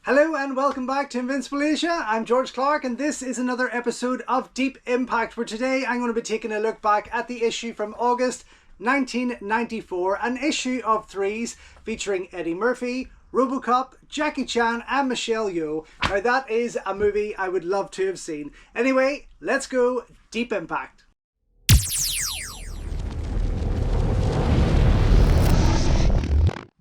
Hello and welcome back to Invincible Asia. I'm George Clark and this is another episode of Deep Impact, where today I'm going to be taking a look back at the issue from August 1994, an issue of threes featuring Eddie Murphy, Robocop, Jackie Chan and Michelle Yeoh. Now that is a movie I would love to have seen. Anyway, let's go Deep Impact.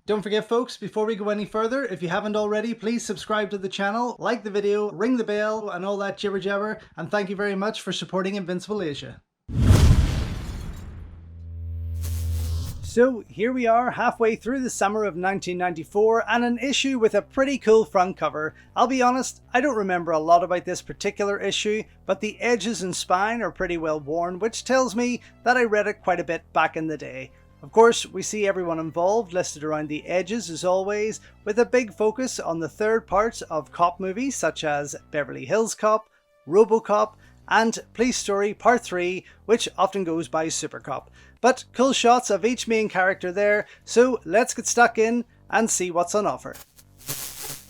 Don't forget folks, before we go any further, if you haven't already, please subscribe to the channel, like the video, ring the bell and all that jibber jabber, and thank you very much for supporting Invincible Asia. So here we are halfway through the summer of 1994 and an issue with a pretty cool front cover. I'll be honest, I don't remember a lot about this particular issue, but the edges and spine are pretty well worn, which tells me that I read it quite a bit back in the day. Of course, we see everyone involved listed around the edges as always, with a big focus on the third parts of cop movies such as Beverley Hills Cop, Robocop, and Police Story Part 3, which often goes by Super Cop. But cool shots of each main character there, so let's get stuck in and see what's on offer.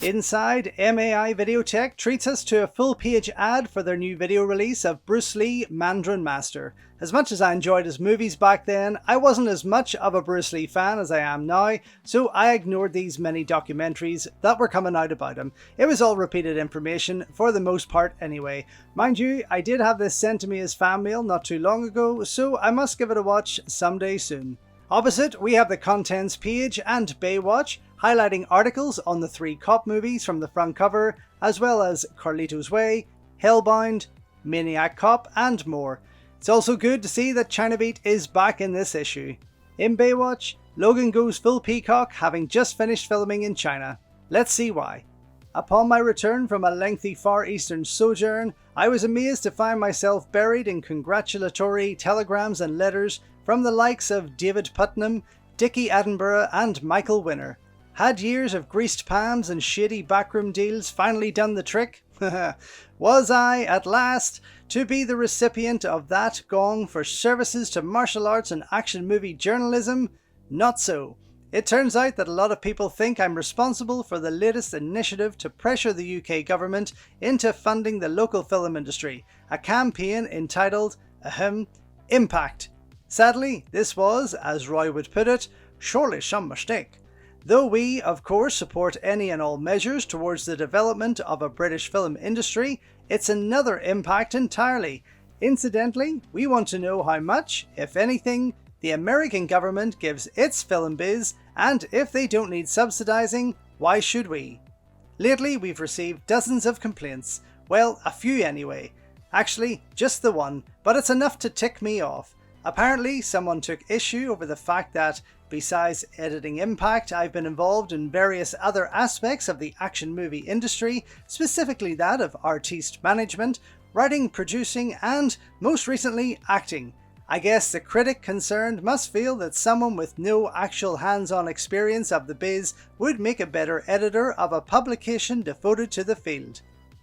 Inside, MAI Videotech treats us to a full-page ad for their new video release of Bruce Lee Mandarin Master. As much as I enjoyed his movies back then, I wasn't as much of a Bruce Lee fan as I am now, so I ignored these many documentaries that were coming out about him. It was all repeated information, for the most part anyway. Mind you, I did have this sent to me as fan mail not too long ago, so I must give it a watch someday soon. Opposite, we have the contents page and Baywatch, highlighting articles on the three cop movies from the front cover, as well as Carlito's Way, Hellbound, Maniac Cop, and more. It's also good to see that China Beat is back in this issue. In Baywatch, Logan goes full peacock, having just finished filming in China. Let's see why. Upon my return from a lengthy Far Eastern sojourn, I was amazed to find myself buried in congratulatory telegrams and letters from the likes of David Putnam, Dickie Attenborough and Michael Winner. Had years of greased palms and shady backroom deals finally done the trick? Was I, at last, to be the recipient of that gong for services to martial arts and action movie journalism? Not so. It turns out that a lot of people think I'm responsible for the latest initiative to pressure the UK government into funding the local film industry, a campaign entitled, Impact. Sadly, this was, as Roy would put it, surely some mistake. Though we, of course, support any and all measures towards the development of a British film industry, it's another impact entirely. Incidentally, we want to know how much, if anything, the American government gives its film biz, and if they don't need subsidizing, why should we? Lately, we've received dozens of complaints. Well, a few anyway. Actually, just the one, but it's enough to tick me off. Apparently, someone took issue over the fact that, besides editing Impact, I've been involved in various other aspects of the action movie industry, specifically that of artiste management, writing, producing, and, most recently, acting. I guess the critic concerned must feel that someone with no actual hands-on experience of the biz would make a better editor of a publication devoted to the field.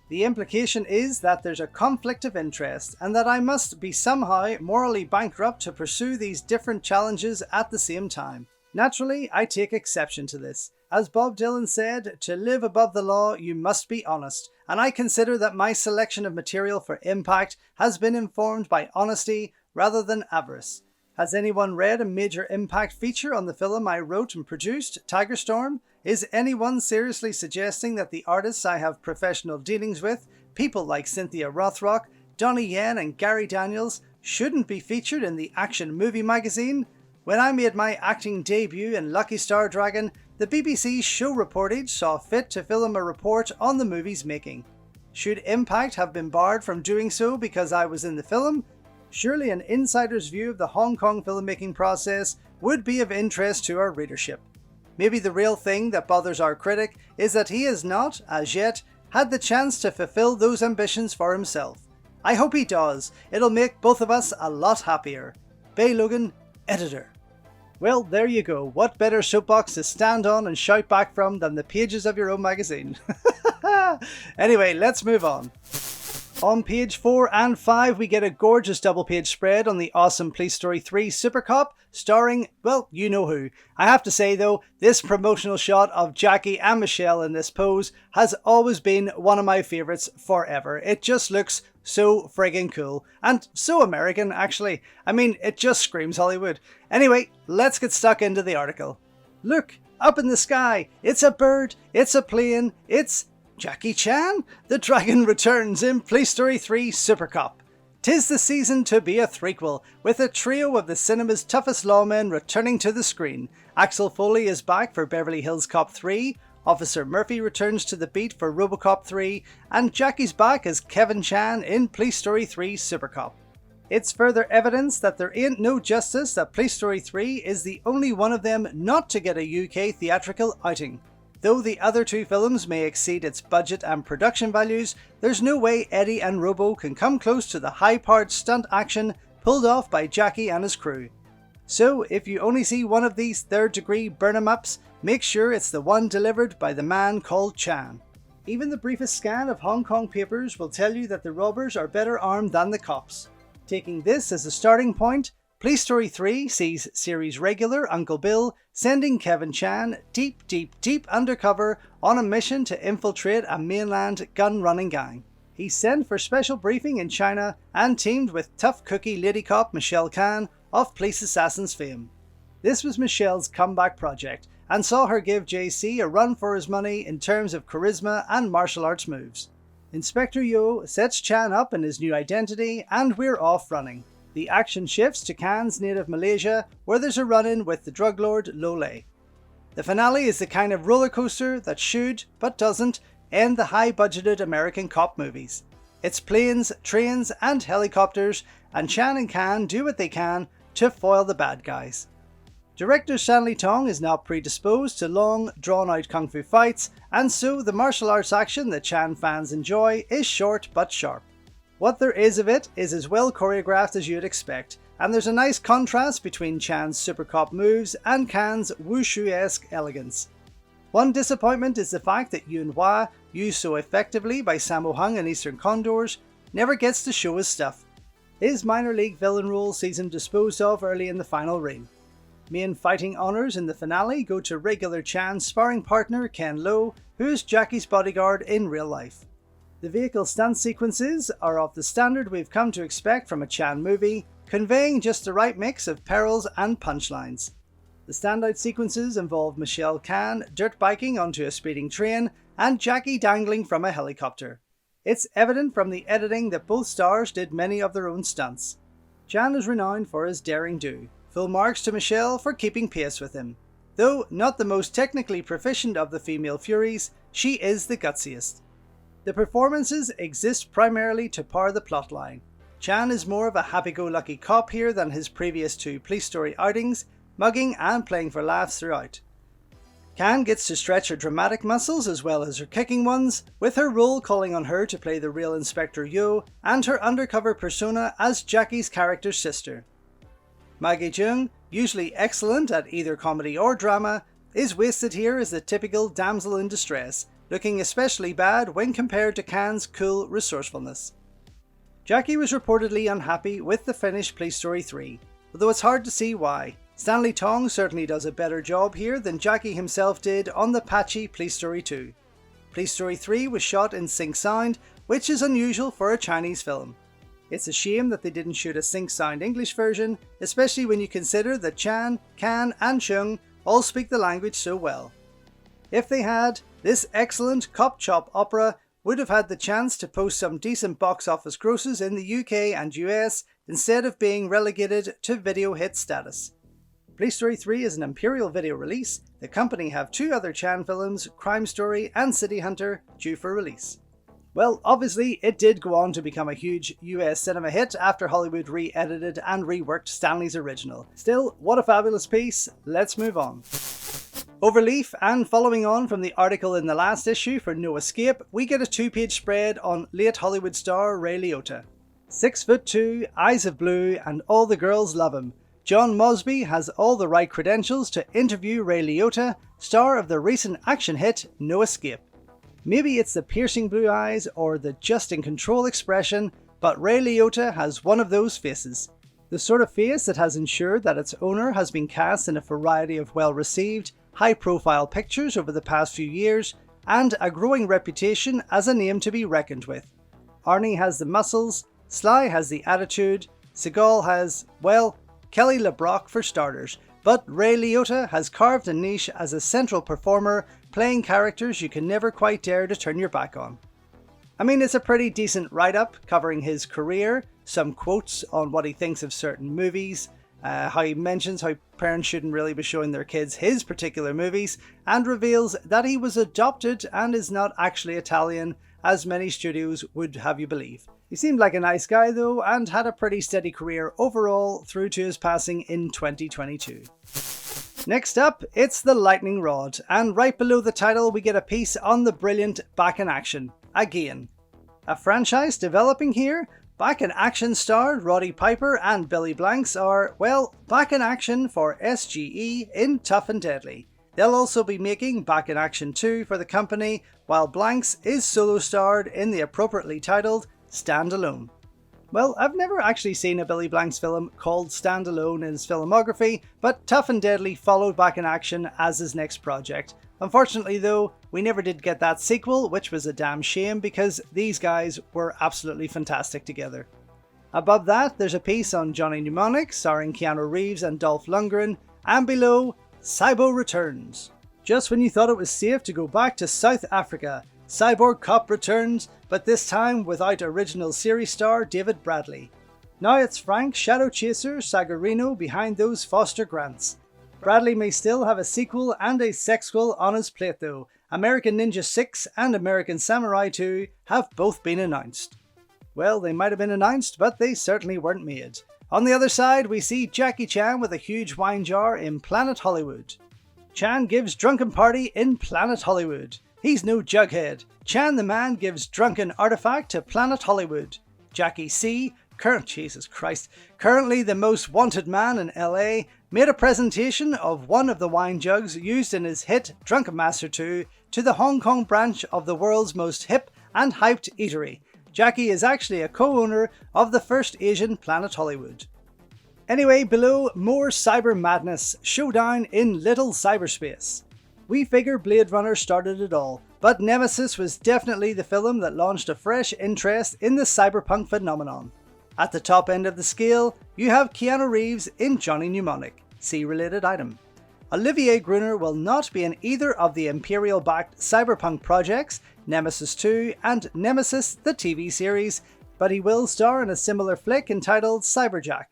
The implication is that there's a conflict of interest and that I must be somehow morally bankrupt to pursue these different challenges at the same time. Naturally, I take exception to this. As Bob Dylan said, to live above the law you must be honest, and I consider that my selection of material for Impact has been informed by honesty rather than avarice. Has anyone read a major Impact feature on the film I wrote and produced, Tiger Storm? Is anyone seriously suggesting that the artists I have professional dealings with, people like Cynthia Rothrock, Donnie Yen and Gary Daniels, shouldn't be featured in the Action Movie magazine? When I made my acting debut in Lucky Star Dragon, the BBC show reportage saw fit to film a report on the movie's making. Should Impact have been barred from doing so because I was in the film? Surely an insider's view of the Hong Kong filmmaking process would be of interest to our readership. Maybe the real thing that bothers our critic is that he has not, as yet, had the chance to fulfill those ambitions for himself. I hope he does. It'll make both of us a lot happier. Bay Logan, Editor. Well, there you go. What better soapbox to stand on and shout back from than the pages of your own magazine? Anyway, let's move on. On page 4 and 5 we get a gorgeous double page spread on the awesome Police Story 3 Super Cop, starring, well, you know who. I have to say though, this promotional shot of Jackie and Michelle in this pose has always been one of my favourites forever. It just looks so friggin' cool, and so American actually. I mean, it just screams Hollywood. Anyway, let's get stuck into the article. Look, up in the sky, it's a bird, it's a plane, it's Jackie Chan? The dragon returns in Police Story 3 Super Cop. 'Tis the season to be a threequel, with a trio of the cinema's toughest lawmen returning to the screen. Axel Foley is back for Beverley Hills Cop 3, Officer Murphy returns to the beat for Robocop 3, and Jackie's back as Kevin Chan in Police Story 3 Super Cop. It's further evidence that there ain't no justice that Police Story 3 is the only one of them not to get a UK theatrical outing. Though the other two films may exceed its budget and production values, there's no way Eddie and Robo can come close to the high-powered stunt action pulled off by Jackie and his crew. So if you only see one of these third-degree burn-em-ups, make sure it's the one delivered by the man called Chan. Even the briefest scan of Hong Kong papers will tell you that the robbers are better armed than the cops. Taking this as a starting point, Police Story 3 sees series regular Uncle Bill sending Kevin Chan deep undercover on a mission to infiltrate a mainland gun-running gang. He's sent for special briefing in China and teamed with tough cookie lady cop Michelle Khan of Police Assassins fame. This was Michelle's comeback project and saw her give JC a run for his money in terms of charisma and martial arts moves. Inspector Yo sets Chan up in his new identity and we're off running. The action shifts to Khan's native Malaysia, where there's a run-in with the drug lord Lo Lei. The finale is the kind of roller coaster that should, but doesn't, end the high-budgeted American cop movies. It's planes, trains and helicopters, and Chan and Khan do what they can to foil the bad guys. Director Stanley Tong is not predisposed to long, drawn-out kung fu fights, and so the martial arts action that Chan fans enjoy is short but sharp. What there is of it is as well choreographed as you'd expect, and there's a nice contrast between Chan's Super Cop moves and Khan's wushu-esque elegance. One disappointment is the fact that Yuen Hua, used so effectively by Sammo Hung in Eastern Condors, never gets to show his stuff. His minor league villain role sees him disposed of early in the final reign. Main fighting honours in the finale go to regular Chan's sparring partner Ken Lo, who is Jackie's bodyguard in real life. The vehicle stunt sequences are of the standard we've come to expect from a Chan movie, conveying just the right mix of perils and punchlines. The standout sequences involve Michelle Khan dirt biking onto a speeding train and Jackie dangling from a helicopter. It's evident from the editing that both stars did many of their own stunts. Chan is renowned for his daring do. Full marks to Michelle for keeping pace with him. Though not the most technically proficient of the female Furies, she is the gutsiest. The performances exist primarily to power the plotline. Chan is more of a happy-go-lucky cop here than his previous two Police Story outings, mugging and playing for laughs throughout. Khan gets to stretch her dramatic muscles as well as her kicking ones, with her role calling on her to play the real Inspector Yo and her undercover persona as Jackie's character's sister. Maggie Jung, usually excellent at either comedy or drama, is wasted here as the typical damsel in distress, looking especially bad when compared to Khan's cool resourcefulness. Jackie was reportedly unhappy with the finished Police Story 3, although it's hard to see why. Stanley Tong certainly does a better job here than Jackie himself did on the patchy Police Story 2. Police Story 3 was shot in sync sound, which is unusual for a Chinese film. It's a shame that they didn't shoot a sync sound English version, especially when you consider that Chan, Khan and Chung all speak the language so well. If they had, this excellent cop chop opera would have had the chance to post some decent box office grosses in the UK and US instead of being relegated to video hit status. Police Story 3 is an Imperial Video release. The company have two other Chan films, Crime Story and City Hunter, due for release. Well, obviously it did go on to become a huge US cinema hit after Hollywood re-edited and reworked Stanley's original. Still, what a fabulous piece. Let's move on. Overleaf, and following on from the article in the last issue for No Escape, we get a two-page spread on late Hollywood star Ray Liotta. 6'2", eyes of blue, and all the girls love him. John Mosby has all the right credentials to interview Ray Liotta, star of the recent action hit No Escape. Maybe it's the piercing blue eyes or the just in control expression, but Ray Liotta has one of those faces. The sort of face that has ensured that its owner has been cast in a variety of well-received, high-profile pictures over the past few years, and a growing reputation as a name to be reckoned with. Arnie has the muscles, Sly has the attitude, Seagal has, well, Kelly LeBrock for starters, but Ray Liotta has carved a niche as a central performer, playing characters you can never quite dare to turn your back on. I mean, it's a pretty decent write-up covering his career, some quotes on what he thinks of certain movies, how he mentions how parents shouldn't really be showing their kids his particular movies, and reveals that he was adopted and is not actually Italian, as many studios would have you believe. He seemed like a nice guy though, and had a pretty steady career overall through to his passing in 2022. Next up, it's The Lightning Rod, and right below the title we get a piece on the brilliant Back in Action. Again. A franchise developing here? Back in Action star Roddy Piper and Billy Blanks are, well, back in action for SGE in Tough and Deadly. They'll also be making Back in Action 2 for the company, while Blanks is solo starred in the appropriately titled Stand Alone. Well, I've never actually seen a Billy Blanks film called Stand Alone in his filmography, but Tough and Deadly followed Back in Action as his next project. Unfortunately though, we never did get that sequel, which was a damn shame because these guys were absolutely fantastic together. Above that, there's a piece on Johnny Mnemonic, starring Keanu Reeves and Dolph Lundgren, and below, Cybo returns. Just when you thought it was safe to go back to South Africa, Cyborg Cop returns, but this time without original series star David Bradley. Now it's Frank Shadow Chaser Sagarino behind those Foster Grants. Bradley may still have a sequel and a sexquel on his plate though. American Ninja 6 and American Samurai 2 have both been announced. Well, they might have been announced, but they certainly weren't made. On the other side, we see Jackie Chan with a huge wine jar in Planet Hollywood. Chan gives drunken party in Planet Hollywood. He's no Jughead. Chan the Man gives drunken artifact to Planet Hollywood. Jackie C, currently the most wanted man in LA, made a presentation of one of the wine jugs used in his hit Drunken Master 2 to the Hong Kong branch of the world's most hip and hyped eatery. Jackie is actually a co-owner of the first Asian Planet Hollywood. Anyway, below, more cyber madness, showdown in little cyberspace. We figure Blade Runner started it all, but Nemesis was definitely the film that launched a fresh interest in the cyberpunk phenomenon. At the top end of the scale, you have Keanu Reeves in Johnny Mnemonic. See related item. Olivier Gruner will not be in either of the Imperial-backed cyberpunk projects, Nemesis 2 and Nemesis the TV series, but he will star in a similar flick entitled Cyberjack.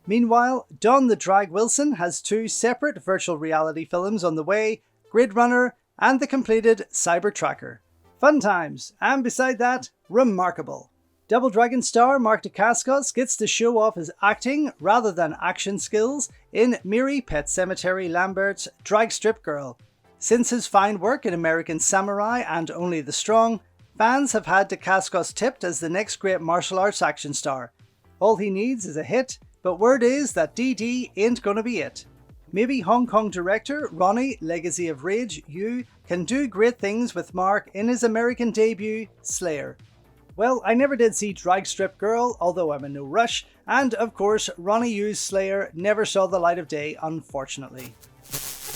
Meanwhile, Don the Drag Wilson has two separate virtual reality films on the way, Grid Runner and the completed Cyber Tracker. Fun times, and beside that, remarkable. Double Dragon star Mark Dacascos gets to show off his acting rather than action skills in Miri Pet Cemetery Lambert's Drag Strip Girl. Since his fine work in American Samurai and Only the Strong, fans have had Dacascos tipped as the next great martial arts action star. All he needs is a hit, but word is that DD ain't gonna be it. Maybe Hong Kong director Ronnie Legacy of Rage Yu can do great things with Mark in his American debut, Slayer. Well, I never did see Drag Strip Girl, although I'm in no rush, and of course Ronnie Yu's Slayer never saw the light of day, unfortunately.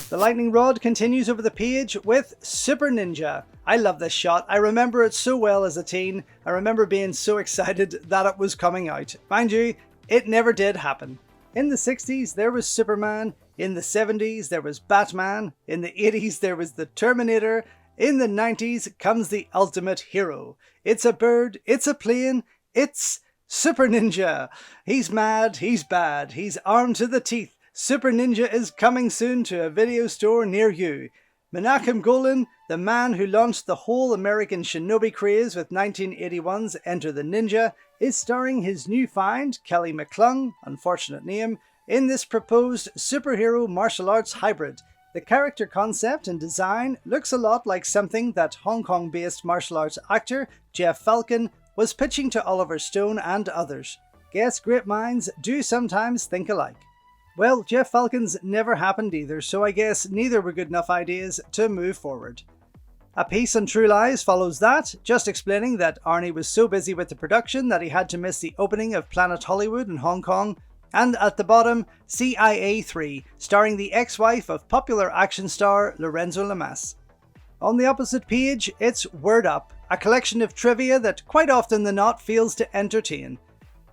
The lightning rod continues over the page with Super Ninja. I love this shot, I remember it so well as a teen, I remember being so excited that it was coming out. Mind you, it never did happen. In the 60s there was Superman, in the 70s there was Batman, in the 80s there was the Terminator, in the 90s comes the ultimate hero. It's a bird, it's a plane, it's Super Ninja. He's mad, he's bad, he's armed to the teeth. Super Ninja is coming soon to a video store near you. Menachem Golan, the man who launched the whole American shinobi craze with 1981's Enter the Ninja, is starring his new find, Kelly McClung, unfortunate name, in this proposed superhero martial arts hybrid. The character concept and design looks a lot like something that Hong Kong-based martial arts actor Jeff Falcon was pitching to Oliver Stone and others. Guess great minds do sometimes think alike. Well, Jeff Falcon's never happened either, so I guess neither were good enough ideas to move forward. A piece on True Lies follows that, just explaining that Arnie was so busy with the production that he had to miss the opening of Planet Hollywood in Hong Kong. And at the bottom, CIA 3, starring the ex-wife of popular action star Lorenzo Lamas. On the opposite page, it's Word Up, a collection of trivia that quite often than not fails to entertain.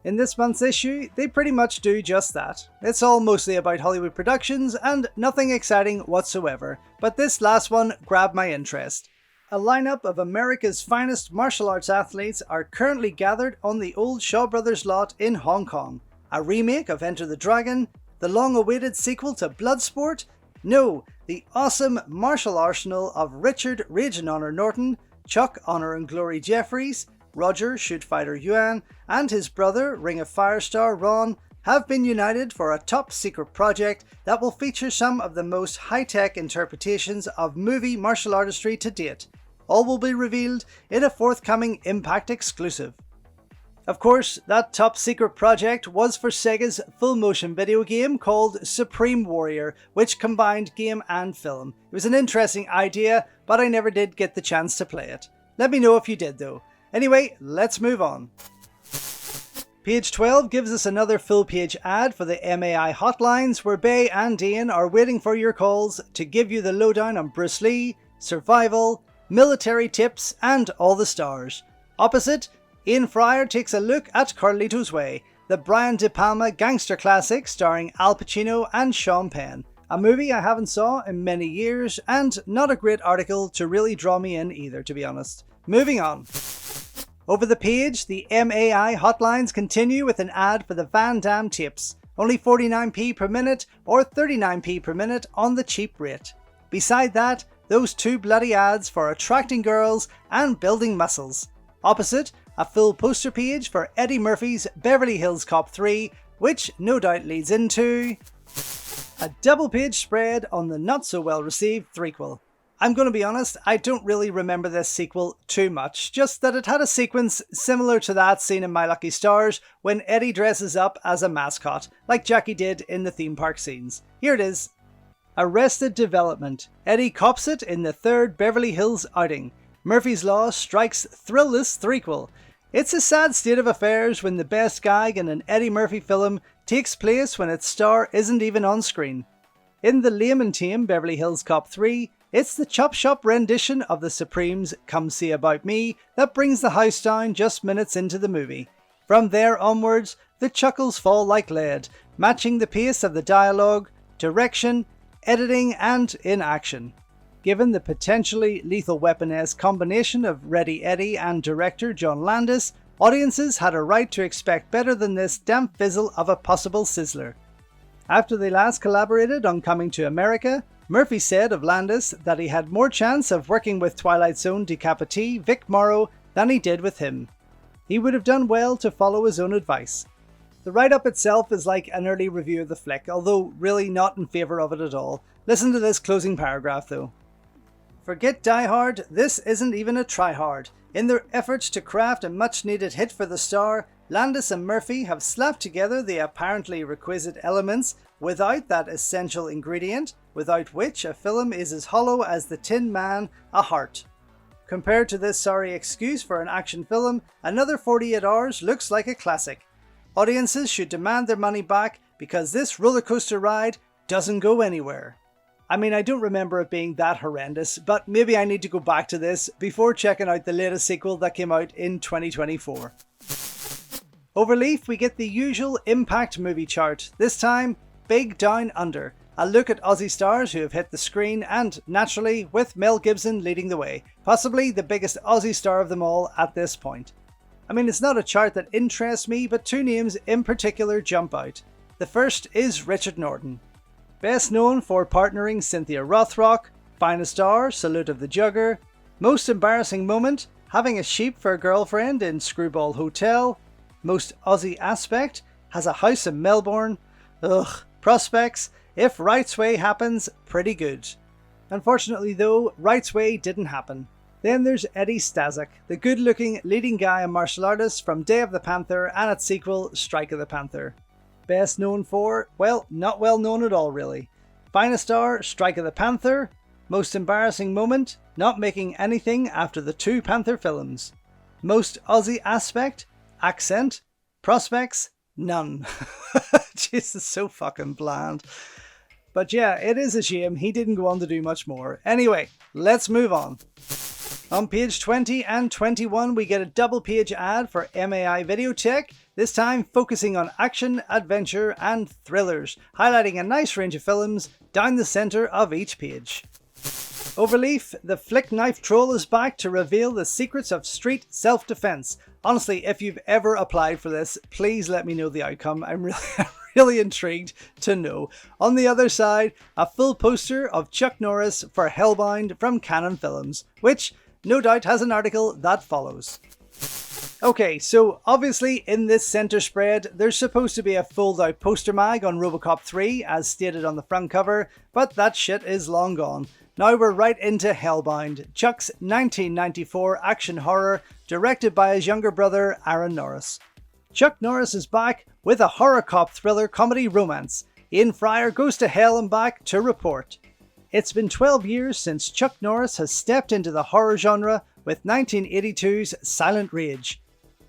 In this month's issue, they pretty much do just that. It's all mostly about Hollywood productions and nothing exciting whatsoever, but this last one grabbed my interest. A lineup of America's finest martial arts athletes are currently gathered on the old Shaw Brothers lot in Hong Kong. A remake of Enter the Dragon, the long-awaited sequel to Bloodsport, no, the awesome martial arsenal of Richard Rage and Honor Norton, Chuck Honor and Glory Jeffries, Roger Shoot Fighter Yuan, and his brother Ring of Fire star Ron have been united for a top-secret project that will feature some of the most high-tech interpretations of movie martial artistry to date. All will be revealed in a forthcoming Impact exclusive. Of course, that top-secret project was for Sega's full-motion video game called Supreme Warrior, which combined game and film. It was an interesting idea, but I never did get the chance to play it. Let me know if you did though. Anyway, let's move on. Page 12 gives us another full-page ad for the MAI hotlines where Bay and Ian are waiting for your calls to give you the lowdown on Bruce Lee, survival, military tips, and all the stars. Opposite, Ian Fryer takes a look at Carlito's Way, the Brian De Palma gangster classic starring Al Pacino and Sean Penn. A movie I haven't saw in many years, and not a great article to really draw me in either, to be honest. Moving on. Over the page, the MAI hotlines continue with an ad for the Van Damme tapes. Only 49p per minute or 39p per minute on the cheap rate. Beside that, those two bloody ads for attracting girls and building muscles. Opposite, a full poster page for Eddie Murphy's Beverley Hills Cop 3, which no doubt leads into a double-page spread on the not-so-well-received threequel. I'm going to be honest, I don't really remember this sequel too much, just that it had a sequence similar to that seen in My Lucky Stars when Eddie dresses up as a mascot, like Jackie did in the theme park scenes. Here it is. Arrested Development. Eddie cops it in the third Beverly Hills outing. Murphy's Law strikes thrillless threequel. It's a sad state of affairs when the best gag in an Eddie Murphy film takes place when its star isn't even on screen. In the lame and tame Beverly Hills Cop 3, it's the Chop Shop rendition of the Supremes' Come See About Me that brings the house down just minutes into the movie. From there onwards, the chuckles fall like lead, matching the pace of the dialogue, direction, editing, and in action. Given the potentially Lethal Weapon-esque combination of Ready Eddie and director John Landis, audiences had a right to expect better than this damp fizzle of a possible sizzler. After they last collaborated on Coming to America, Murphy said of Landis that he had more chance of working with Twilight Zone decapitee Vic Morrow than he did with him. He would have done well to follow his own advice. The write-up itself is like an early review of the flick, although really not in favour of it at all. Listen to this closing paragraph though. Forget Die Hard, this isn't even a try-hard. In their efforts to craft a much-needed hit for the star, Landis and Murphy have slapped together the apparently requisite elements without that essential ingredient, without which a film is as hollow as the Tin Man, a heart. Compared to this sorry excuse for an action film, another 48 Hours looks like a classic. Audiences should demand their money back because this rollercoaster ride doesn't go anywhere. I mean, I don't remember it being that horrendous, but maybe I need to go back to this before checking out the latest sequel that came out in 2024. Overleaf, we get the usual Impact movie chart, this time Big Down Under. A look at Aussie stars who have hit the screen and, naturally, with Mel Gibson leading the way, possibly the biggest Aussie star of them all at this point. I mean, it's not a chart that interests me, but two names in particular jump out. The first is Richard Norton. Best known for partnering Cynthia Rothrock, Finest Star, Salute of the Jugger, Most Embarrassing Moment, having a sheep for a girlfriend in Screwball Hotel, Most Aussie Aspect, has a house in Melbourne, Prospects, If Right's Way happens, pretty good. Unfortunately though, Right's Way didn't happen. Then there's Eddie Stazak, the good-looking leading guy and martial artist from Day of the Panther and its sequel, Strike of the Panther. Best known for, well, not well known at all really. Finest Star, Strike of the Panther, Most embarrassing moment? Not making anything after the 2 Panther films. Most Aussie aspect? Accent. Prospects? None. Jesus, so fucking bland. But yeah, it is a shame he didn't go on to do much more. Anyway, let's move on. On page 20 and 21, we get a double page ad for MAI Videotech, this time focusing on action, adventure, and thrillers, highlighting a nice range of films down the centre of each page. Overleaf, the flick knife troll is back to reveal the secrets of street self-defense. Honestly, if you've ever applied for this, please let me know the outcome. I'm really intrigued to know. On the other side, a full poster of Chuck Norris for Hellbound from Canon Films, which no doubt has an article that follows. Okay, so obviously in this centre spread, there's supposed to be a fold-out poster mag on Robocop 3, as stated on the front cover, but that shit is long gone. Now we're right into Hellbound, Chuck's 1994 action horror, directed by his younger brother, Aaron Norris. Chuck Norris is back with a horror cop thriller comedy romance. Ian Fryer goes to hell and back to report. It's been 12 years since Chuck Norris has stepped into the horror genre with 1982's Silent Rage.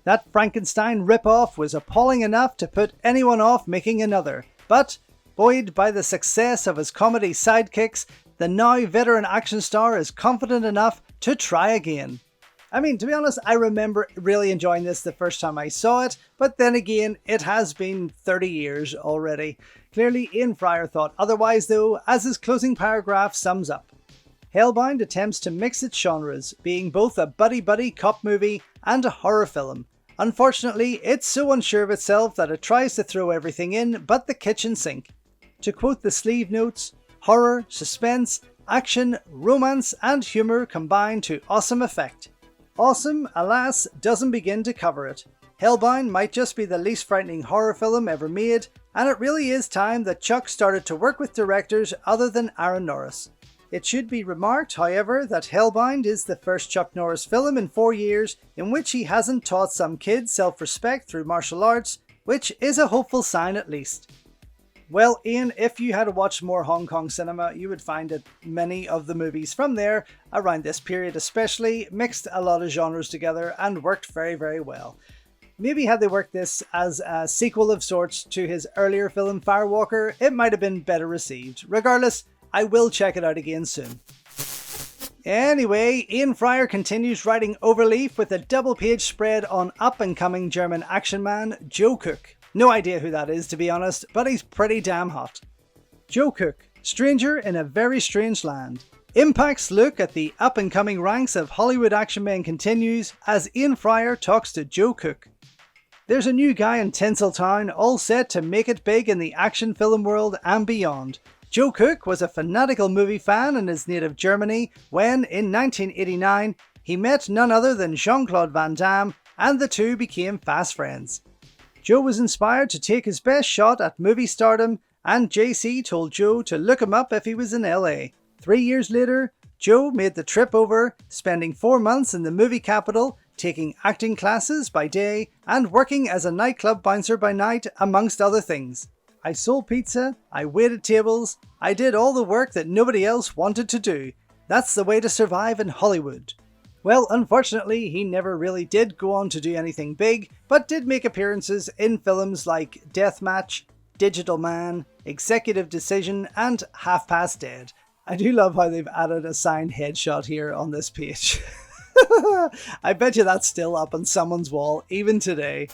That Frankenstein ripoff was appalling enough to put anyone off making another, but buoyed by the success of his comedy sidekicks, the now veteran action star is confident enough to try again. I mean, to be honest, I remember really enjoying this the first time I saw it, but then again, it has been 30 years already. Clearly, Ian Fryer thought otherwise though, as his closing paragraph sums up. Hellbound attempts to mix its genres, being both a buddy-buddy cop movie and a horror film. Unfortunately, it's so unsure of itself that it tries to throw everything in but the kitchen sink. To quote the sleeve notes, horror, suspense, action, romance and humour combine to awesome effect. Awesome, alas, doesn't begin to cover it. Hellbound might just be the least frightening horror film ever made, and it really is time that Chuck started to work with directors other than Aaron Norris. It should be remarked, however, that Hellbound is the first Chuck Norris film in 4 years in which he hasn't taught some kids self-respect through martial arts, which is a hopeful sign at least. Well, Ian, if you had watched more Hong Kong cinema, you would find that many of the movies from there, around this period especially, mixed a lot of genres together and worked very, very well. Maybe had they worked this as a sequel of sorts to his earlier film Firewalker, it might have been better received. Regardless, I will check it out again soon. Anyway, Ian Fryer continues writing Overleaf with a double-page spread on up-and-coming German action man Joe Cook. No idea who that is, to be honest, but he's pretty damn hot. Joe Cook, stranger in a very strange land. Impact's look at the up-and-coming ranks of Hollywood action men continues as Ian Fryer talks to Joe Cook. There's a new guy in Tinseltown all set to make it big in the action film world and beyond. Joe Cook was a fanatical movie fan in his native Germany when, in 1989, he met none other than Jean-Claude Van Damme and the two became fast friends. Joe was inspired to take his best shot at movie stardom and JC told Joe to look him up if he was in LA. 3 years later, Joe made the trip over, spending 4 months in the movie capital, taking acting classes by day and working as a nightclub bouncer by night, amongst other things. I sold pizza, I waited tables, I did all the work that nobody else wanted to do. That's the way to survive in Hollywood. Well, unfortunately, he never really did go on to do anything big, but did make appearances in films like Deathmatch, Digital Man, Executive Decision, and Half Past Dead. I do love how they've added a signed headshot here on this page. I bet you that's still up on someone's wall, even today.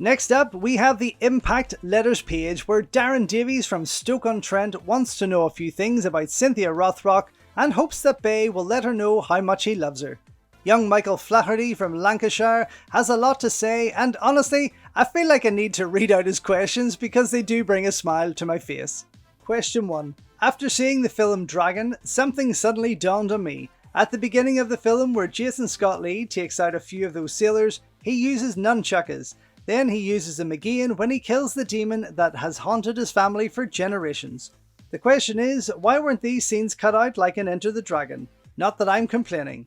Next up, we have the Impact Letters page, where Darren Davies from Stoke-on-Trent wants to know a few things about Cynthia Rothrock and hopes that Bay will let her know how much he loves her. Young Michael Flaherty from Lancashire has a lot to say, and honestly, I feel like I need to read out his questions because they do bring a smile to my face. Question 1. After seeing the film Dragon, something suddenly dawned on me. At the beginning of the film, where Jason Scott Lee takes out a few of those sailors, he uses nunchuckers. Then he uses them again when he kills the demon that has haunted his family for generations. The question is, why weren't these scenes cut out like in Enter the Dragon? Not that I'm complaining.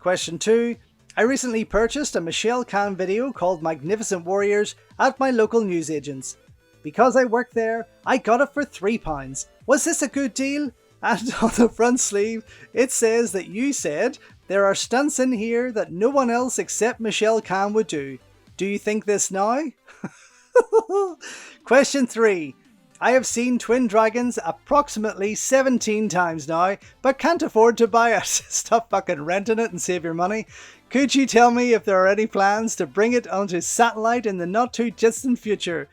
Question 2. I recently purchased a Michelle Khan video called Magnificent Warriors at my local newsagents. Because I work there, I got it for £3. Was this a good deal? And on the front sleeve, it says that you said, "There are stunts in here that no one else except Michelle Khan would do. Do you think this now?" Question 3. I have seen Twin Dragons approximately 17 times now, but can't afford to buy it. Stop fucking renting it and save your money. Could you tell me if there are any plans to bring it onto satellite in the not too distant future?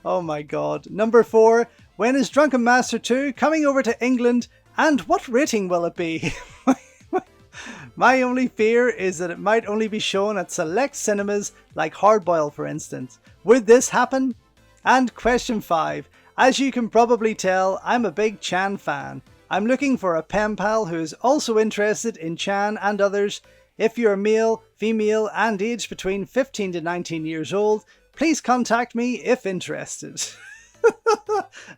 Oh my god. Number 4. When is Drunken Master 2 coming over to England, and what rating will it be? My only fear is that it might only be shown at select cinemas like Hardboiled, for instance. Would this happen? And question 5. As you can probably tell, I'm a big Chan fan. I'm looking for a pen pal who is also interested in Chan and others. If you're male, female and aged between 15 to 19 years old, please contact me if interested.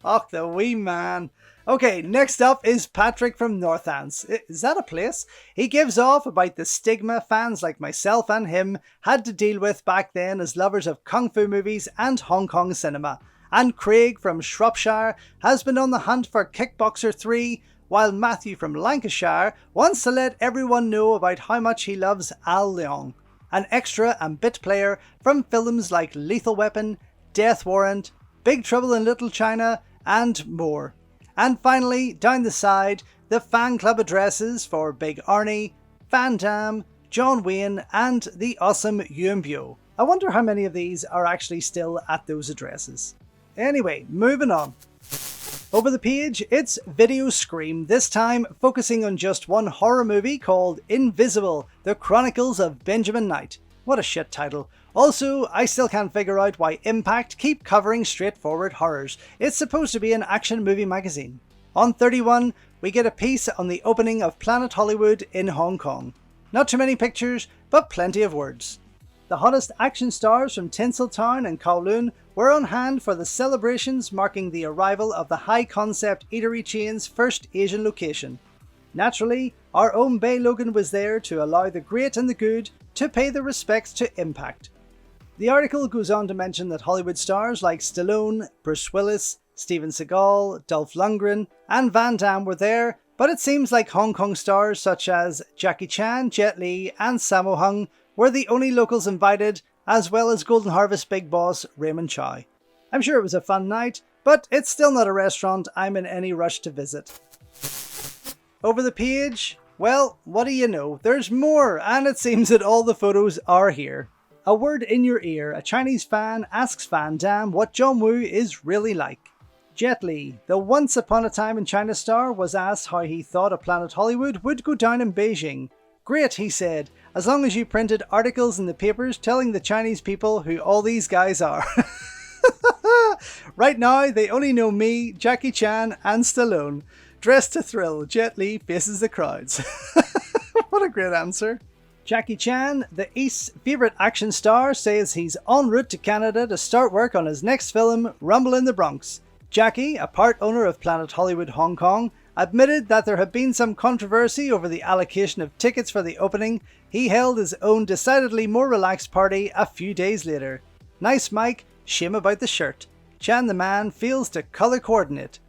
Och, the wee man. Okay, next up is Patrick from Northants. Is that a place? He gives off about the stigma fans like myself and him had to deal with back then as lovers of kung fu movies and Hong Kong cinema. And Craig from Shropshire has been on the hunt for Kickboxer 3, while Matthew from Lancashire wants to let everyone know about how much he loves Al Leong, an extra and bit player from films like Lethal Weapon, Death Warrant, Big Trouble in Little China, and more. And finally, down the side, the fan club addresses for Big Arnie, Van Damme, John Wayne, and the awesome Yuen Bio. I wonder how many of these are actually still at those addresses. Anyway, moving on. Over the page, it's Video Scream, this time focusing on just one horror movie called Invincible, The Chronicles of Benjamin Knight. What a shit title. Also, I still can't figure out why Impact keep covering straightforward horrors. It's supposed to be an action movie magazine. On 31, we get a piece on the opening of Planet Hollywood in Hong Kong. Not too many pictures, but plenty of words. The hottest action stars from Tinseltown and Kowloon were on hand for the celebrations marking the arrival of the high-concept eatery chain's first Asian location. Naturally, our own Bay Logan was there to allow the great and the good to pay their respects to Impact. The article goes on to mention that Hollywood stars like Stallone, Bruce Willis, Steven Seagal, Dolph Lundgren and Van Damme were there, but it seems like Hong Kong stars such as Jackie Chan, Jet Li and Sammo Hung were the only locals invited, as well as Golden Harvest big boss Raymond Chow. I'm sure it was a fun night, but it's still not a restaurant I'm in any rush to visit. Over the page, well, what do you know, there's more, and it seems that all the photos are here. A word in your ear, a Chinese fan asks Van Damme what John Woo is really like. Jet Li, the once upon a time in China star, was asked how he thought a Planet Hollywood would go down in Beijing. Great, he said, as long as you printed articles in the papers telling the Chinese people who all these guys are. Right now, they only know me, Jackie Chan and Stallone. Dressed to thrill, Jet Li faces the crowds. What a great answer. Jackie Chan, the East's favourite action star, says he's en route to Canada to start work on his next film, Rumble in the Bronx. Jackie, a part owner of Planet Hollywood Hong Kong, admitted that there had been some controversy over the allocation of tickets for the opening. He held his own decidedly more relaxed party a few days later. Nice Mike, shame about the shirt. Chan the man feels to colour coordinate.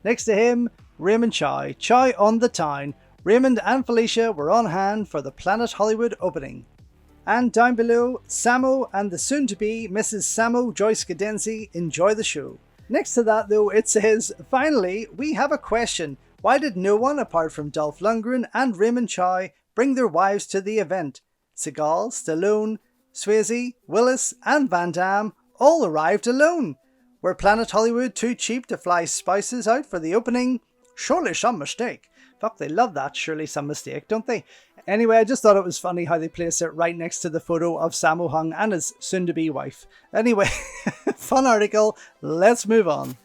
Next to him, Raymond Chow. Chow on the town. Raymond and Felicia were on hand for the Planet Hollywood opening. And down below, Sammo and the soon-to-be Mrs. Sammo Joyce Cadenzi enjoy the show. Next to that though, it says, finally, we have a question. Why did no one apart from Dolph Lundgren and Raymond Chow bring their wives to the event? Seagal, Stallone, Swayze, Willis and Van Damme all arrived alone. Were Planet Hollywood too cheap to fly spouses out for the opening? Surely some mistake. Fuck, they love that, surely some mistake, don't they? Anyway, I just thought it was funny how they placed it right next to the photo of Sammo Hung and his soon-to-be wife. Anyway, fun article, let's move on.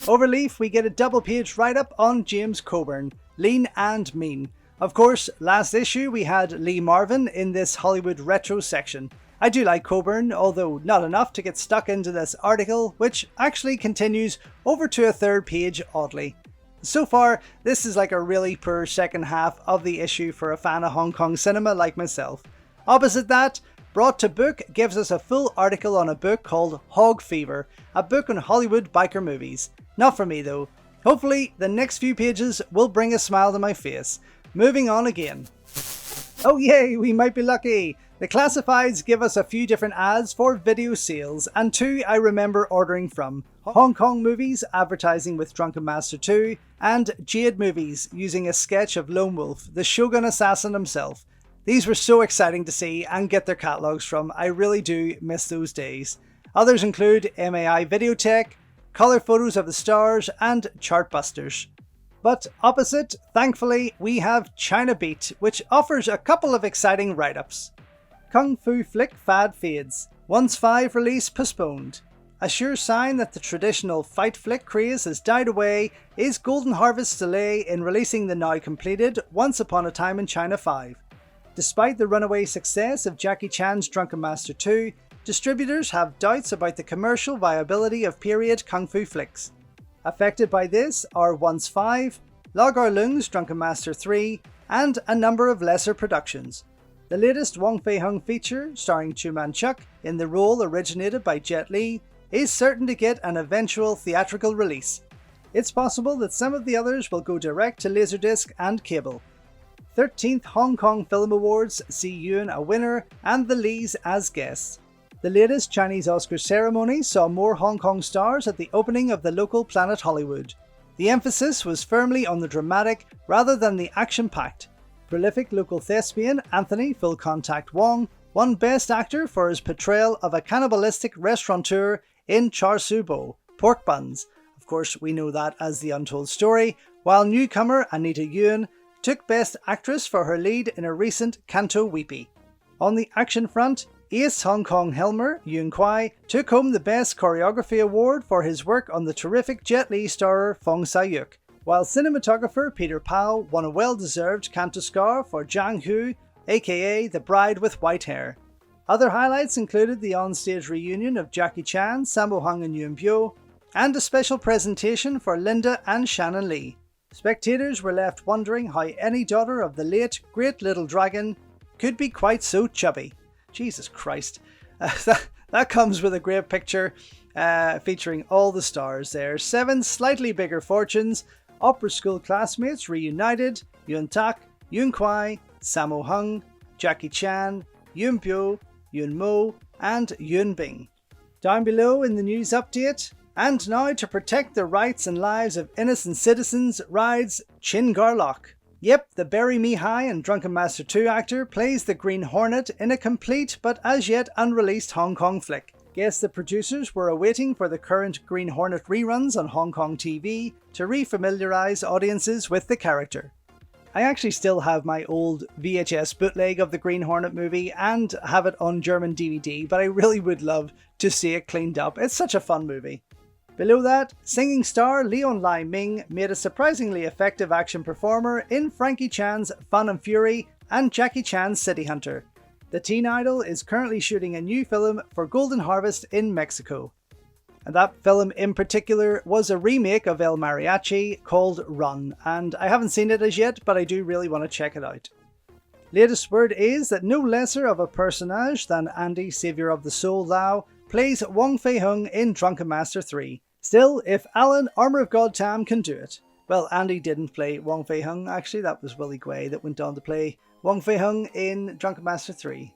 Overleaf, we get a double-page write-up on James Coburn, Lean and Mean. Of course, last issue we had Lee Marvin in this Hollywood retro section. I do like Coburn, although not enough to get stuck into this article, which actually continues over to a third page oddly. So far, this is like a really poor second half of the issue for a fan of Hong Kong cinema like myself. Opposite that, Brought to Book gives us a full article on a book called Hog Fever, a book on Hollywood biker movies. Not for me though. Hopefully, the next few pages will bring a smile to my face. Moving on again. Oh yay, we might be lucky! The classifieds give us a few different ads for video sales, and 2 I remember ordering from. Hong Kong Movies advertising with Drunken Master 2, and Jade Movies using a sketch of Lone Wolf, the Shogun assassin himself. These were so exciting to see and get their catalogues from. I really do miss those days. Others include MAI Videotech, colour photos of the stars, and Chartbusters. But opposite, thankfully, we have China Beat, which offers a couple of exciting write-ups. Kung Fu Flick Fad Fades. Once 5 release postponed. A sure sign that the traditional fight flick craze has died away is Golden Harvest's delay in releasing the now completed Once Upon a Time in China 5. Despite the runaway success of Jackie Chan's Drunken Master 2, distributors have doubts about the commercial viability of period kung fu flicks. Affected by this are Once 5, Lau Gar Lung's Drunken Master 3, and a number of lesser productions. The latest Wong Fei-hung feature, starring Chu Man-chuk in the role originated by Jet Li, is certain to get an eventual theatrical release. It's possible that some of the others will go direct to Laserdisc and cable. 13th Hong Kong Film Awards see Yuen a winner and the Lees as guests. The latest Chinese Oscar ceremony saw more Hong Kong stars at the opening of the local Planet Hollywood. The emphasis was firmly on the dramatic rather than the action-packed. Prolific local thespian Anthony Full Contact Wong won Best Actor for his portrayal of a cannibalistic restaurateur in Char Siu Bo, Pork Buns. Of course, we know that as The Untold Story, while newcomer Anita Yuen took Best Actress for her lead in a recent Canto Weepy. On the action front, Ace Hong Kong Helmer Yuen Kwai took home the Best Choreography Award for his work on the terrific Jet Li starrer Fong Sai-yuk, while cinematographer Peter Pao won a well-deserved Canto Scar for Zhang Hu, aka the Bride with White Hair. Other highlights included the onstage reunion of Jackie Chan, Sammo Hung and Yuen Biao, and a special presentation for Linda and Shannon Lee. Spectators were left wondering how any daughter of the late Great Little Dragon could be quite so chubby. Jesus Christ. That comes with a great picture featuring all the stars there. 7 slightly bigger fortunes, opera school classmates reunited, Yuen Tak, Yuen Kwai, Sammo Hung, Jackie Chan, Yuen Biao, Yuen Mo, and Yuen Bing. Down below in the news update, and now to protect the rights and lives of innocent citizens rides Chin Garlock. Yep, the Bury Me High and Drunken Master 2 actor plays the Green Hornet in a complete but as yet unreleased Hong Kong flick. Guess the producers were awaiting for the current Green Hornet reruns on Hong Kong TV to re-familiarise audiences with the character. I actually still have my old VHS bootleg of the Green Hornet movie and have it on German DVD, but I really would love to see it cleaned up. It's such a fun movie. Below that, singing star Leon Lai Ming made a surprisingly effective action performer in Frankie Chan's Fun and Fury and Jackie Chan's City Hunter. The teen idol is currently shooting a new film for Golden Harvest in Mexico. And that film in particular was a remake of El Mariachi called Run, and I haven't seen it as yet, but I do really want to check it out. Latest word is that no lesser of a personage than Andy, Saviour of the Soul Lau, plays Wong Fei-hung in Drunken Master 3. Still, if Alan, Armour of God Tam can do it. Well, Andy didn't play Wong Fei-hung, actually, that was Willie Guay that went on to play Wong Fei-hung in Drunken Master 3.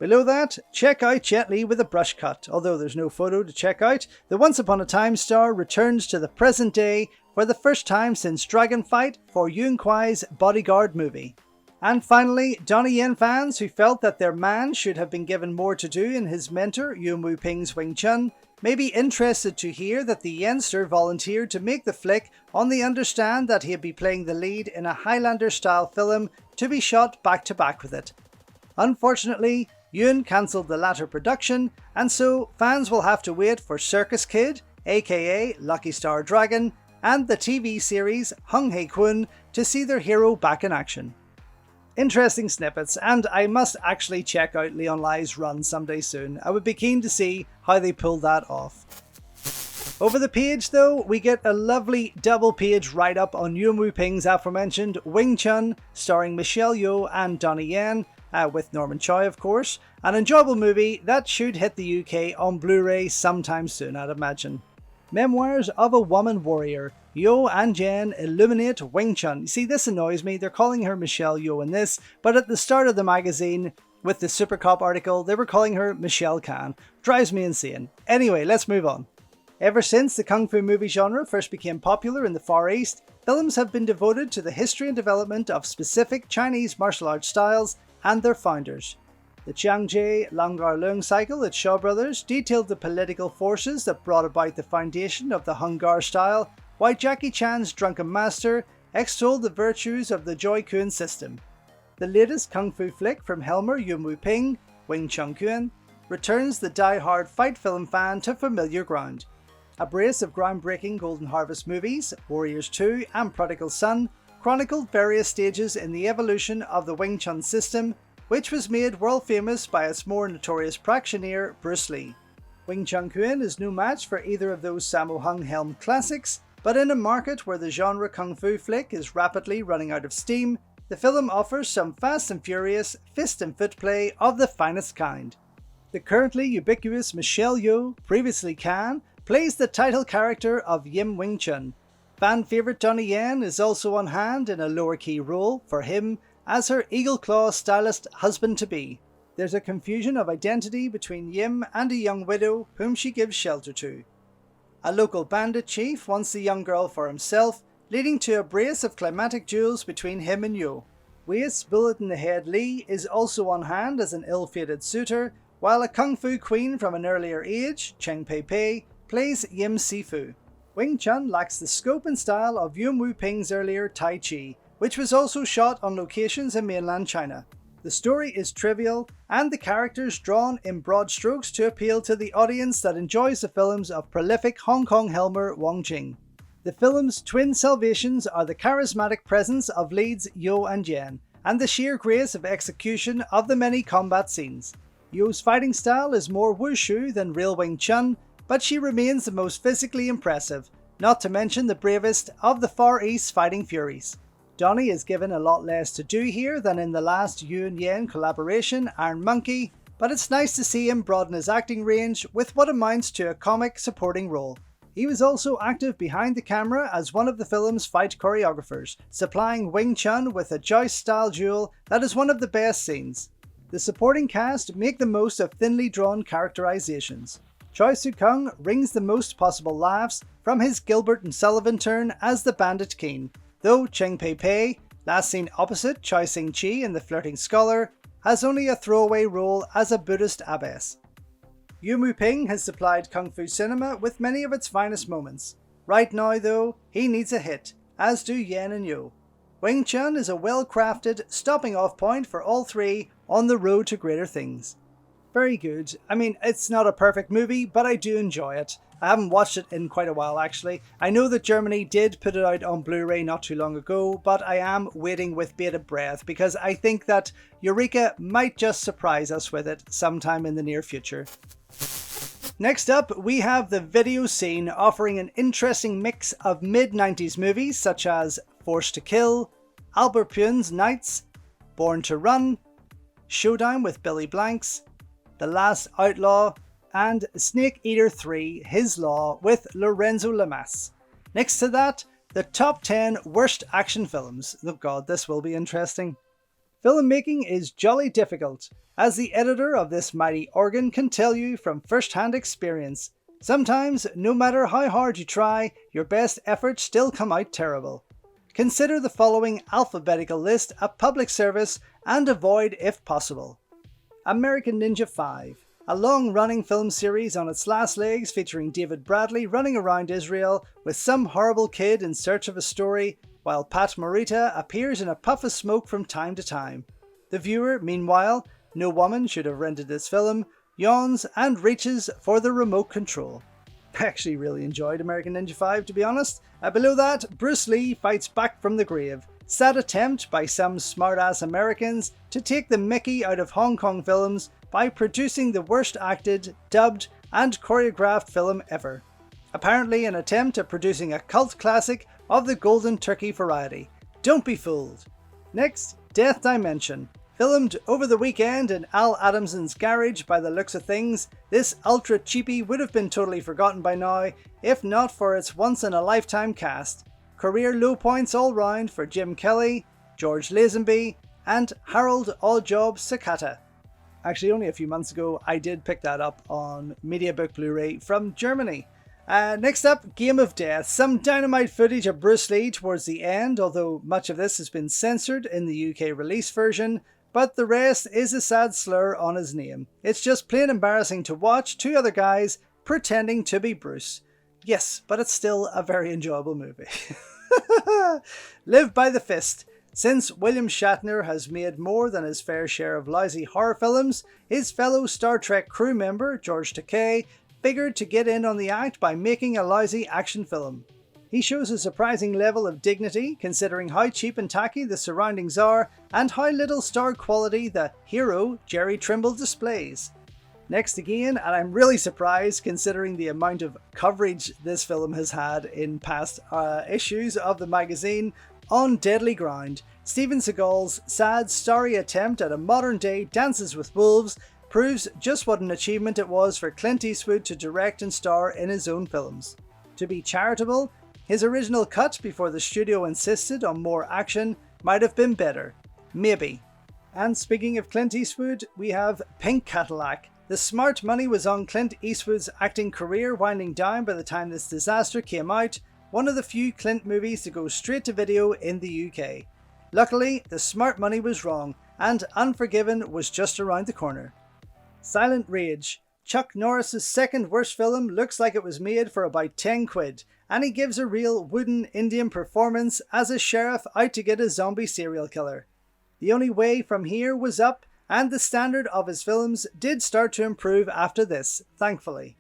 Below that, check out Jet Li with a brush cut. Although there's no photo to check out, the Once Upon a Time star returns to the present day for the first time since Dragon Fight for Yuen Kwai's Bodyguard movie. And finally, Donnie Yen fans who felt that their man should have been given more to do in his mentor Yuen Wu-ping's Wing Chun may be interested to hear that the Yenster volunteered to make the flick on the understand that he'd be playing the lead in a Highlander-style film to be shot back-to-back with it. Unfortunately, Yuen cancelled the latter production, and so fans will have to wait for Circus Kid, aka Lucky Star Dragon, and the TV series Hung Hei Kwun to see their hero back in action. Interesting snippets, and I must actually check out Leon Lai's run someday soon. I would be keen to see how they pulled that off. Over the page though, we get a lovely double page write-up on Yuen Wu-ping's aforementioned Wing Chun, starring Michelle Yeoh and Donnie Yen, with Norman Choi of course. An enjoyable movie that should hit the UK on Blu-ray sometime soon, I'd imagine. Memoirs of a Woman Warrior. Yo and Jen illuminate Wing Chun. You see, this annoys me. They're calling her Michelle Yeoh in this, but at the start of the magazine, with the Super Cop article, they were calling her Michelle Khan. Drives me insane. Anyway, let's move on. Ever since the Kung Fu movie genre first became popular in the Far East, films have been devoted to the history and development of specific Chinese martial arts styles and their founders. The Jiangje Langar Leung cycle at Shaw Brothers detailed the political forces that brought about the foundation of the Hung Gar style, while Jackie Chan's Drunken Master extolled the virtues of the Joy Kun system. The latest Kung Fu flick from Helmer Yuen Wu-ping, Wing Chun Kun, returns the die-hard fight film fan to familiar ground. A brace of groundbreaking Golden Harvest movies, Warriors 2 and Prodigal Son, chronicled various stages in the evolution of the Wing Chun system, which was made world famous by its more notorious practitioner, Bruce Lee. Wing Chun Kun is no match for either of those Sammo Hung helmed classics, but in a market where the genre Kung Fu flick is rapidly running out of steam, the film offers some fast and furious fist and foot play of the finest kind. The currently ubiquitous Michelle Yeoh, previously Khan, plays the title character of Yim Wing Chun. Fan favourite Donnie Yen is also on hand in a lower key role for him as her Eagle Claw stylist husband-to-be. There's a confusion of identity between Yim and a young widow whom she gives shelter to. A local bandit chief wants the young girl for himself, leading to a brace of climatic duels between him and Yeoh. Waist Bullet in the Head Lee is also on hand as an ill-fated suitor, while a Kung Fu queen from an earlier age, Cheng Pei Pei, plays Yim Sifu. Wing Chun lacks the scope and style of Yuen Wu-ping's earlier Tai Chi, which was also shot on locations in mainland China. The story is trivial, and the characters drawn in broad strokes to appeal to the audience that enjoys the films of prolific Hong Kong Helmer Wong Jing. The film's twin salvations are the charismatic presence of leads Yeoh and Jen, and the sheer grace of execution of the many combat scenes. Yeoh's fighting style is more wushu than real Wing Chun, but she remains the most physically impressive, not to mention the bravest of the Far East fighting furies. Donnie is given a lot less to do here than in the last Yeoh Yen collaboration, Iron Monkey, but it's nice to see him broaden his acting range with what amounts to a comic supporting role. He was also active behind the camera as one of the film's fight choreographers, supplying Wing Chun with a joust-style duel that is one of the best scenes. The supporting cast make the most of thinly drawn characterizations. Choi Soo-kung wrings the most possible laughs from his Gilbert and Sullivan turn as the Bandit King, though Cheng Pei Pei, last seen opposite Choi Sing-chi in The Flirting Scholar, has only a throwaway role as a Buddhist abbess. Yuen Wu-ping has supplied Kung Fu cinema with many of its finest moments. Right now though, he needs a hit, as do Yen and Yeoh. Wing Chun is a well-crafted stopping off point for all three on the road to greater things. Very good. I mean, it's not a perfect movie, but I do enjoy it. I haven't watched it in quite a while actually. I know that Germany did put it out on Blu-ray not too long ago, but I am waiting with bated breath because I think that Eureka might just surprise us with it sometime in the near future. Next up, we have the video scene, offering an interesting mix of mid-90s movies such as Forced to Kill, Albert Puen's Knights, Born to Run, Showdown with Billy Blanks, The Last Outlaw, and Snake Eater 3, His Law with Lorenzo Lamas. Next to that, the top 10 worst action films. Oh god, this will be interesting. Filmmaking is jolly difficult, as the editor of this mighty organ can tell you from first-hand experience. Sometimes, no matter how hard you try, your best efforts still come out terrible. Consider the following alphabetical list a public service and avoid if possible. American Ninja 5, a long-running film series on its last legs featuring David Bradley running around Israel with some horrible kid in search of a story, while Pat Morita appears in a puff of smoke from time to time. The viewer, meanwhile, no woman should have rented this film, yawns and reaches for the remote control. I actually really enjoyed American Ninja 5, to be honest. Below that, Bruce Lee fights back from the grave. Sad attempt by some smartass Americans to take the mickey out of Hong Kong films by producing the worst acted, dubbed and choreographed film ever. Apparently an attempt at producing a cult classic of the golden turkey variety. Don't be fooled. Next, Death Dimension. Filmed over the weekend in Al Adamson's garage by the looks of things, this ultra cheapie would have been totally forgotten by now, if not for its once-in-a-lifetime cast. Career low points all round for Jim Kelly, George Lazenby, and Harold Oddjob Sakata. Actually, only a few months ago, I did pick that up on Mediabook Blu-ray from Germany. Next up, Game of Death. Some dynamite footage of Bruce Lee towards the end, although much of this has been censored in the UK release version, but the rest is a sad slur on his name. It's just plain embarrassing to watch two other guys pretending to be Bruce. Yes, but it's still a very enjoyable movie. Live by the Fist. Since William Shatner has made more than his fair share of lousy horror films, his fellow Star Trek crew member, George Takei, figured to get in on the act by making a lousy action film. He shows a surprising level of dignity considering how cheap and tacky the surroundings are and how little star quality the hero, Jerry Trimble, displays. Next again, and I'm really surprised considering the amount of coverage this film has had in past issues of the magazine, On Deadly Ground, Steven Seagal's sad, starry attempt at a modern-day Dances with Wolves proves just what an achievement it was for Clint Eastwood to direct and star in his own films. To be charitable, his original cut before the studio insisted on more action might have been better. Maybe. And speaking of Clint Eastwood, we have Pink Cadillac. The smart money was on Clint Eastwood's acting career winding down by the time this disaster came out, one of the few Clint movies to go straight to video in the UK. Luckily, the smart money was wrong, and Unforgiven was just around the corner. Silent Rage. Chuck Norris's second worst film looks like it was made for about 10 quid, and he gives a real wooden Indian performance as a sheriff out to get a zombie serial killer. The only way from here was up, and the standard of his films did start to improve after this, thankfully.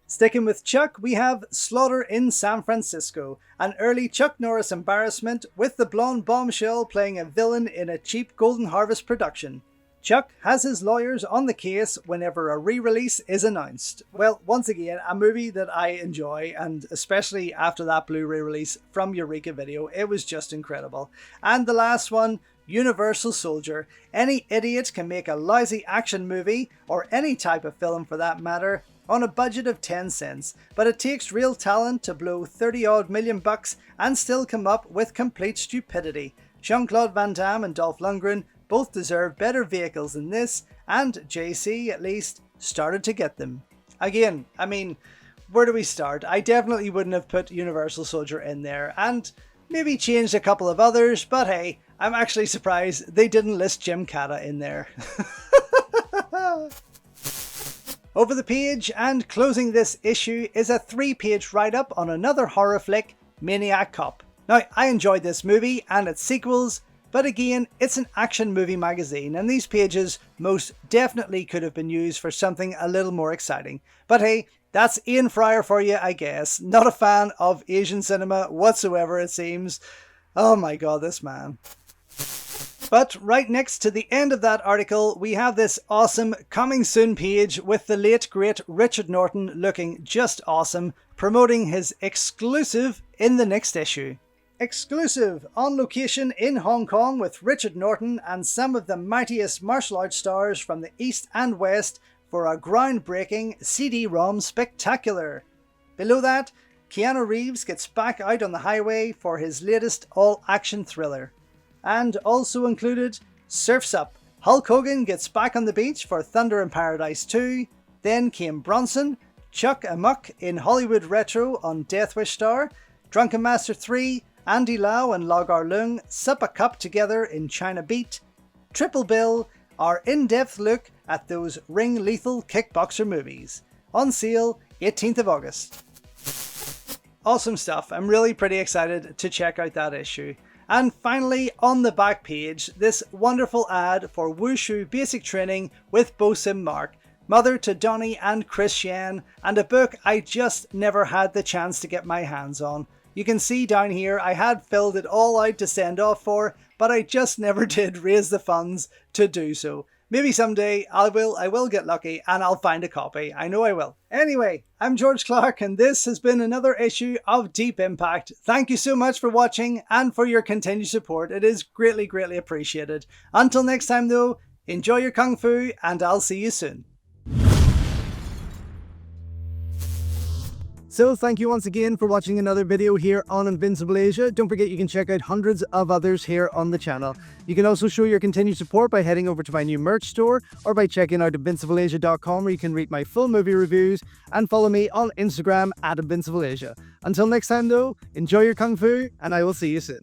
Sticking with Chuck, we have Slaughter in San Francisco, an early Chuck Norris embarrassment with the blonde bombshell playing a villain in a cheap Golden Harvest production. Chuck has his lawyers on the case whenever a re-release is announced. Well, once again, a movie that I enjoy, and especially after that Blu-ray release from Eureka Video, it was just incredible. And the last one, Universal Soldier. Any idiot can make a lousy action movie, or any type of film for that matter, on a budget of 10 cents, but it takes real talent to blow 30-odd million bucks and still come up with complete stupidity. Jean-Claude Van Damme and Dolph Lundgren both deserve better vehicles than this, and JC, at least, started to get them. Again, I mean, where do we start? I definitely wouldn't have put Universal Soldier in there, and maybe changed a couple of others, but hey, I'm actually surprised they didn't list Jim Cata in there. Over the page, and closing this issue, is a 3-page write-up on another horror flick, Maniac Cop. Now, I enjoyed this movie and its sequels, but again, it's an action movie magazine, and these pages most definitely could have been used for something a little more exciting. But hey, that's Ian Fryer for you, I guess. Not a fan of Asian cinema whatsoever, it seems. Oh my god, this man. But right next to the end of that article, we have this awesome coming soon page with the late great Richard Norton looking just awesome, promoting his exclusive in the next issue. Exclusive, on location in Hong Kong with Richard Norton and some of the mightiest martial arts stars from the East and West for a groundbreaking CD-ROM spectacular. Below that, Keanu Reeves gets back out on the highway for his latest all-action thriller. And also included, Surf's Up. Hulk Hogan gets back on the beach for Thunder in Paradise 2. Then came Bronson, Chuck Amok in Hollywood Retro on Death Wish Star, Drunken Master 3, Andy Lau and Logar Lung sup a cup together in China Beat, Triple Bill, our in-depth look at those ring lethal kickboxer movies. On sale 18th of August. Awesome stuff. I'm really pretty excited to check out that issue. And finally, on the back page, this wonderful ad for Wushu Basic Training with Bosim Mark, mother to Donnie and Chris Shen, and a book I just never had the chance to get my hands on. You can see down here I had filled it all out to send off for, but I just never did raise the funds to do so. Maybe someday I will get lucky and I'll find a copy. I know I will. Anyway, I'm George Clark and this has been another issue of Deep Impact. Thank you so much for watching and for your continued support. It is greatly, greatly appreciated. Until next time though, enjoy your Kung Fu and I'll see you soon. So thank you once again for watching another video here on Invincible Asia. Don't forget you can check out hundreds of others here on the channel. You can also show your continued support by heading over to my new merch store or by checking out invincibleasia.com, where you can read my full movie reviews and follow me on Instagram at InvincibleAsia. Until next time though, enjoy your Kung Fu and I will see you soon.